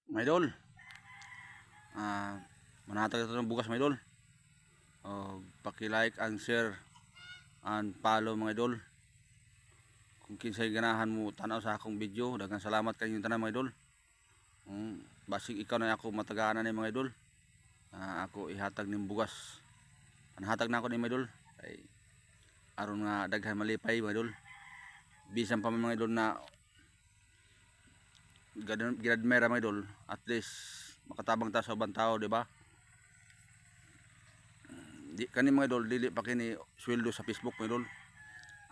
Mga idol, manatag ito ng bukas mga idol. Paki-like and share and follow mga idol. Kung kinsay ganahan mo tanaw sa akong video, daghang salamat kayong tanan mga idol. Basig ikaw na ako matagaanan ni mga idol. Ako ihatag ning bugas. Anhatag na ako ni mga idol. Ay aron nga daghan malipay mga idol. Bisan pa mga idol na ginadmera mga idol, at least makatabang ta sa ubang tao, di ba? Di kani mga idol, dili pa kini sweldo sa Facebook mga idol.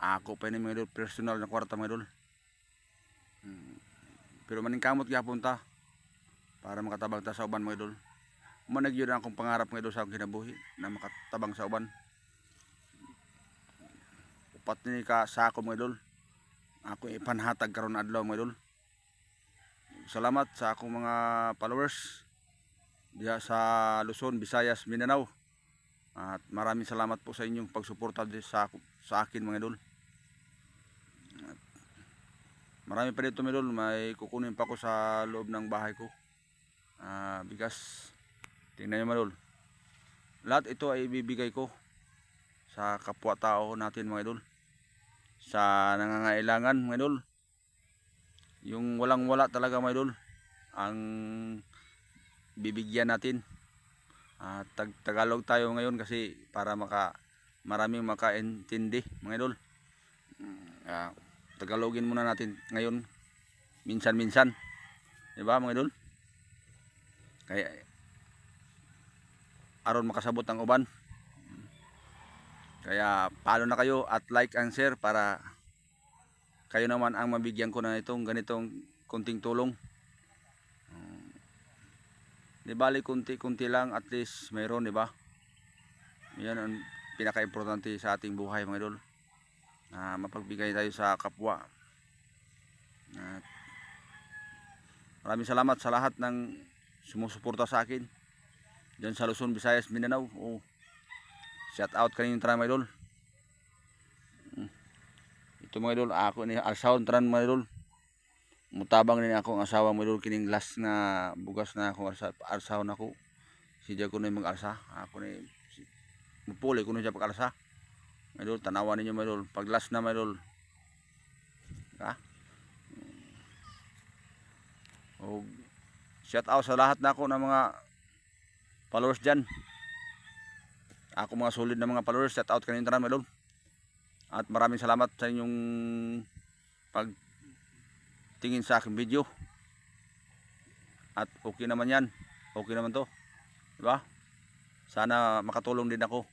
Ako pa ni mga idol personal na kwarta mga idol. Pero maningkamot gyapon ta para makatabang ta sa uban mga idol. Managyud akong pangarap mga idol sa akong kinabuhi na makatabang sa uban. Upat ni ka sa ako mga idol. Ako ipanhatag karon adlaw mga idol. Salamat sa akong mga followers diya sa Luzon, Visayas, Mindanao. At maraming salamat po sa inyong pagsuporta sa akin mga idol. Marami pa dito mga idol, may kukunin pa ko sa loob ng bahay ko. Bigas. Tingnan nyo mga idol. Lahat ito ay ibibigay ko sa kapwa-tao natin mga idol. Sa nangangailangan mga idol. Yung walang-wala talaga mga idol ang bibigyan natin. Tagalog tayo ngayon kasi para maraming makaintindi mga idol. Tagalogin muna natin ngayon minsan-minsan, di ba mga idol? Kaya aron makasabot ang uban. Kaya follow na kayo at like and share para kayo naman ang mabigyan ko na itong ganitong kunting tulong. Di bali kunti-kunti lang, at least mayroon, di ba? Yan ang pinaka-importante sa ating buhay mga idol. Mapagbigay tayo sa kapwa. Maraming salamat sa lahat ng sumusuporta sa akin diyan sa Luzon, Visayas, Mindanao. Shout out kaninyong tanan mga idol. Ito mga idol, ako ni alsahon tanan mga idol. Mutabang din ako ang asawa mga idol, kining last na bugas na ako alsahon ako. Si Diya ko na mag-alsa. Ako ni mupuli ko na siya pag-alsa. Mga idol, tanawan ninyo mga idol. Pag last na mga idol. Shout out sa lahat na ako ng mga followers dyan. Ako mga solid na mga followers. Shout out kanina tanan mga idol. At maraming salamat sa inyong pagtingin sa aking video. At okay naman yan. Okay naman to, diba? Sana makatulong din ako.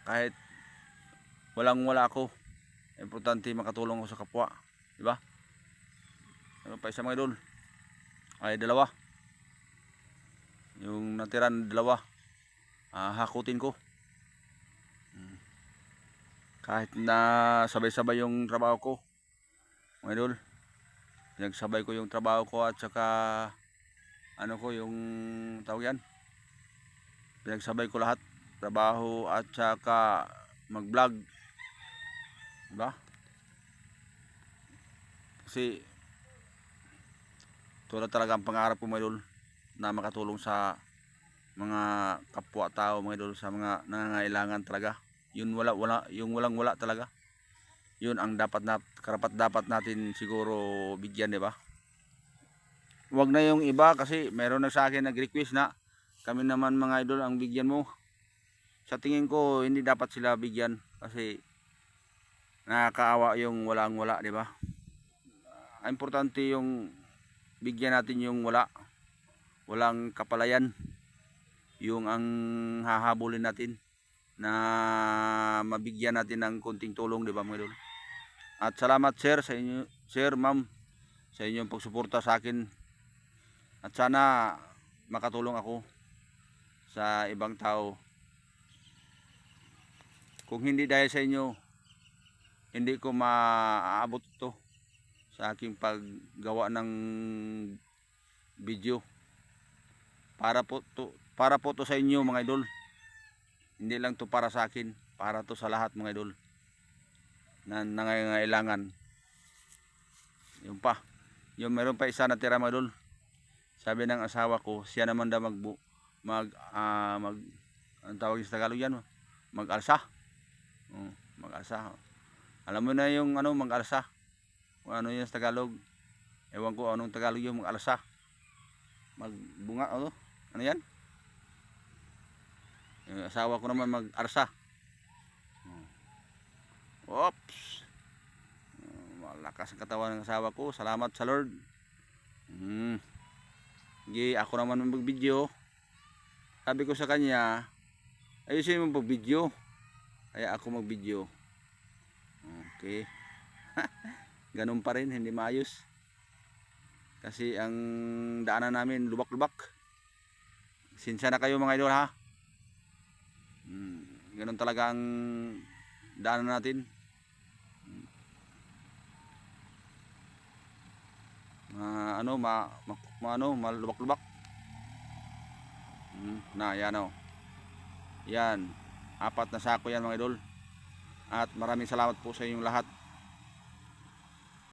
Kahit walang-wala ako, importante makatulong ako sa kapwa, diba? Ano pa isa mga idol? Ay dalawa. Yung natiran dalawa, hakutin ko. Kahit na sabay-sabay yung trabaho ko mga idol, pinagsabay ko yung trabaho ko at saka ano ko yung tawag yan, pinagsabay ko lahat, trabaho at saka mag vlog, diba? Kasi tulad talaga ang pangarap ko mga idol na makatulong sa mga kapwa-tao mga idol, sa mga nangangailangan talaga. Yung walang-wala talaga. Yun ang karapat dapat natin siguro bigyan, di ba? Huwag na yung iba, kasi meron na sa akin nag-request na kami naman mga idol ang bigyan mo. Sa tingin ko hindi dapat sila bigyan kasi nakakaawa yung walang-wala, di ba? Importante yung bigyan natin yung walang kapalayan, yung ang hahabulin natin na mabigyan natin ng konting tulong, di ba mga idol? At salamat sir sa inyo, sir, ma'am, sa inyong pagsuporta sa akin. At sana makatulong ako sa ibang tao. Kung hindi dahil sa inyo, hindi ko maaabot ito sa aking paggawa ng video. Para po to sa inyo mga idol. Hindi lang to para sa akin, para to sa lahat mga idol na nangangailangan. Yung meron pa isa na tira mga idol. Sabi ng asawa ko, siya naman daw ang tawag sa Tagalog yan, mag-alsa. Mag-alsa. Alam mo na yung ano, mag-alsa. Kung ano yan sa Tagalog. Ewan ko anong Tagalog yung mag-alsa. Magbunga, ano yan? Yung asawa ko naman mag-arsa. Oops. Malakas ang katawan ng asawa ko. Salamat sa Lord. Ako naman mag-video. Sabi ko sa kanya, ayusin mo mag-video. Kaya ako mag-video. Okay. Ganun pa rin, hindi maayos. Kasi ang daanan namin lubak-lubak. Sinsya na kayo mga idol ha. Ganun talaga ang daanan natin. Malubak-lubak. Yan o. Yan. 4 na sako yan mga idol. At maraming salamat po sa inyong lahat.